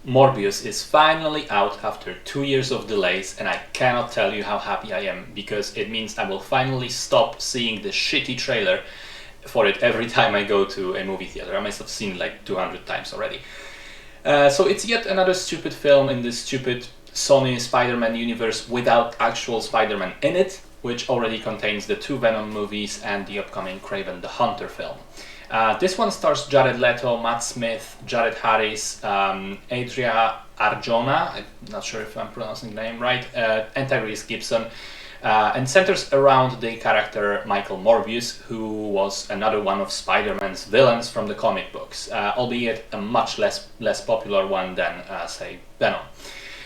Morbius is finally out after 2 years of delays, and I cannot tell you how happy I am, because it means I will finally stop seeing the shitty trailer for it every time I go to a movie theater. I must have seen it like 200 times already. So it's yet another stupid film in this stupid Sony Spider-Man universe without actual Spider-Man in it, which already contains the 2 Venom movies and the upcoming Kraven the Hunter film. This one stars Jared Leto, Matt Smith, Jared Harris, Adria Arjona, I'm not sure if I'm pronouncing the name right, and Tyrese Gibson, and centers around the character Michael Morbius, who was another one of Spider-Man's villains from the comic books, albeit a much less popular one than, say, Venom.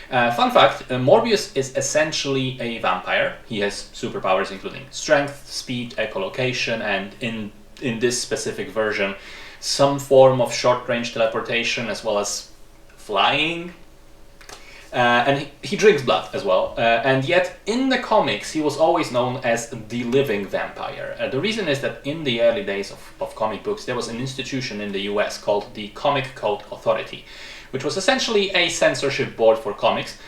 Fun fact, Morbius is essentially a vampire. He has superpowers including strength, speed, echolocation, and in this specific version, some form of short-range teleportation as well as flying. And he drinks blood as well. And yet, in the comics, he was always known as the living vampire. The reason is that in the early days of comic books, there was an institution in the US called the Comic Code Authority, which was essentially a censorship board for comics.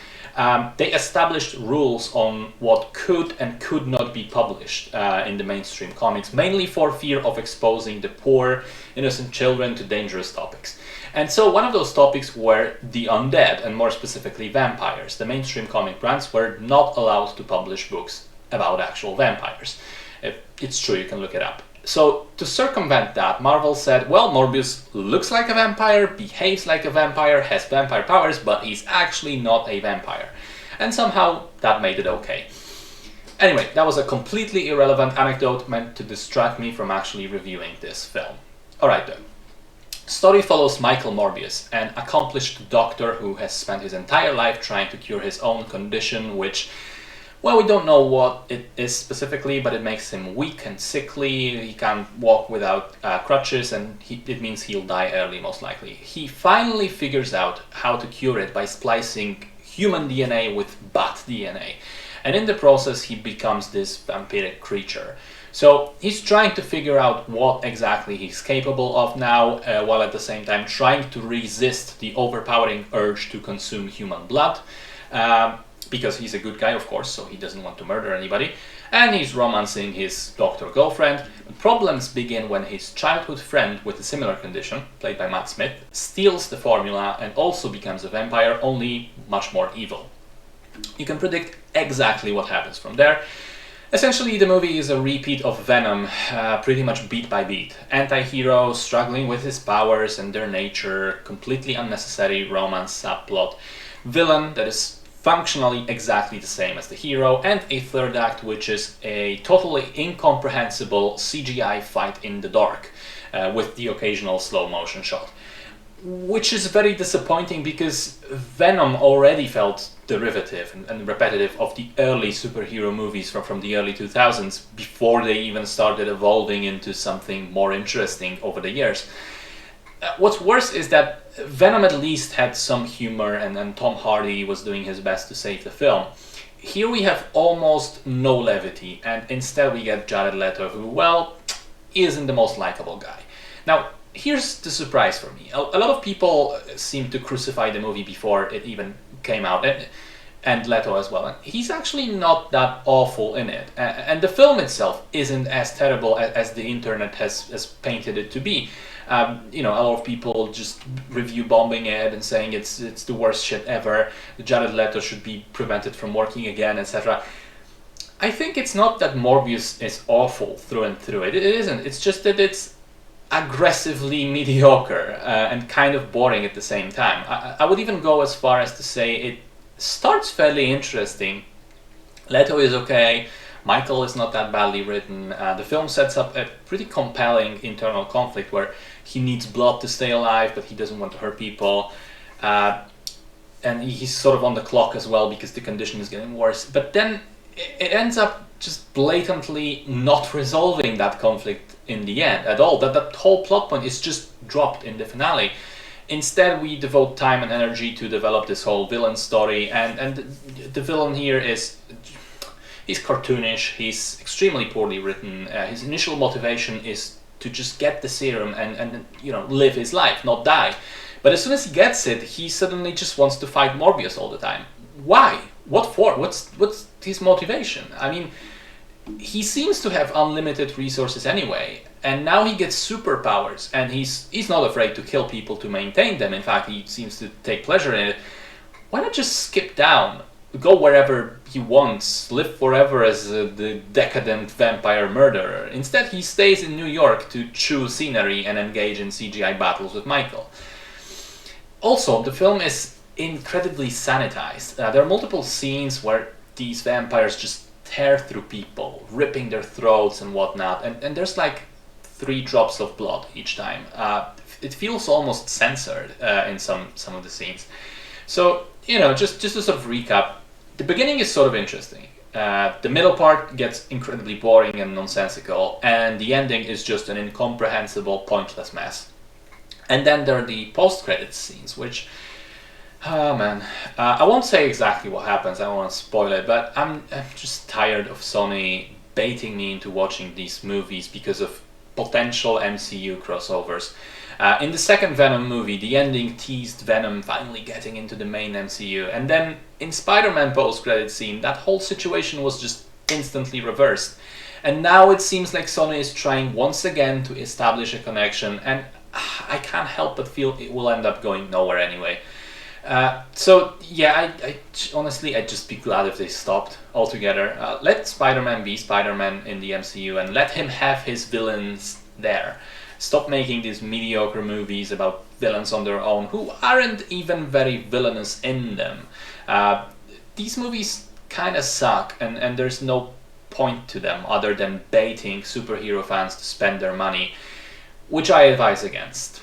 They established rules on what could and could not be published in the mainstream comics, mainly for fear of exposing the poor, innocent children to dangerous topics. And so one of those topics were the undead, and more specifically vampires. The mainstream comic brands were not allowed to publish books about actual vampires. It's true, you can look it up. So to circumvent that, Marvel said, well, Morbius looks like a vampire, behaves like a vampire, has vampire powers, but he's actually not a vampire. And somehow that made it okay. Anyway, that was a completely irrelevant anecdote meant to distract me from actually reviewing this film. Alright then. Story follows Michael Morbius, an accomplished doctor who has spent his entire life trying to cure his own condition, which, well, we don't know what it is specifically, but it makes him weak and sickly. He can't walk without crutches, and it means he'll die early, most likely. He finally figures out how to cure it by splicing human DNA with bat DNA. And in the process, he becomes this vampiric creature. So he's trying to figure out what exactly he's capable of now, while at the same time trying to resist the overpowering urge to consume human blood. Because he's a good guy, of course, so he doesn't want to murder anybody. And he's romancing his doctor girlfriend. Problems begin when his childhood friend with a similar condition, played by Matt Smith, steals the formula and also becomes a vampire, only much more evil. You can predict exactly what happens from there. Essentially, the movie is a repeat of Venom, pretty much beat by beat. Anti-hero struggling with his powers and their nature, completely unnecessary romance subplot. Villain that is functionally exactly the same as the hero, and a third act which is a totally incomprehensible CGI fight in the dark, with the occasional slow motion shot. Which is very disappointing because Venom already felt derivative and repetitive of the early superhero movies from the early 2000s, before they even started evolving into something more interesting over the years. What's worse is that Venom at least had some humor, and Tom Hardy was doing his best to save the film. Here we have almost no levity, and instead we get Jared Leto, who, well, isn't the most likable guy. Now, here's the surprise for me. A lot of people seem to crucify the movie before it even came out, and Leto as well. And he's actually not that awful in it. And the film itself isn't as terrible as the internet has painted it to be. A lot of people just review bombing it and saying it's the worst shit ever. Jared Leto should be prevented from working again, etc. I think it's not that Morbius is awful through and through. It isn't. It's just that it's aggressively mediocre and kind of boring at the same time. I would even go as far as to say it starts fairly interesting. Leto is okay. Michael is not that badly written. The film sets up a pretty compelling internal conflict where he needs blood to stay alive, but he doesn't want to hurt people. And he's sort of on the clock as well because the condition is getting worse. But then it ends up just blatantly not resolving that conflict in the end at all. That whole plot point is just dropped in the finale. Instead, we devote time and energy to develop this whole villain story, and the villain here he's cartoonish, he's extremely poorly written. His initial motivation is to just get the serum and live his life, not die. But as soon as he gets it, he suddenly just wants to fight Morbius all the time. Why? What for? What's his motivation? I mean, he seems to have unlimited resources anyway, and now he gets superpowers, and he's not afraid to kill people to maintain them. In fact, he seems to take pleasure in it. Why not just skip down, go wherever he wants, live forever as the decadent vampire murderer? Instead, he stays in New York to chew scenery and engage in CGI battles with Michael. Also, the film is incredibly sanitized. There are multiple scenes where these vampires just tear through people, ripping their throats and whatnot, and there's like 3 drops of blood each time. It feels almost censored in some of the scenes. So, just to sort of recap, the beginning is sort of interesting. The middle part gets incredibly boring and nonsensical, and the ending is just an incomprehensible, pointless mess. And then there are the post-credits scenes, which, oh man, I won't say exactly what happens, I don't want to spoil it, but I'm just tired of Sony baiting me into watching these movies because of potential MCU crossovers. In the second Venom movie, the ending teased Venom finally getting into the main MCU, and then in Spider-Man post-credit scene, that whole situation was just instantly reversed. And now it seems like Sony is trying once again to establish a connection, and I can't help but feel it will end up going nowhere anyway. So yeah, I honestly, I'd just be glad if they stopped altogether. Let Spider-Man be Spider-Man in the MCU, and let him have his villains there. Stop making these mediocre movies about villains on their own who aren't even very villainous in them. These movies kind of suck, and there's no point to them other than baiting superhero fans to spend their money, which I advise against.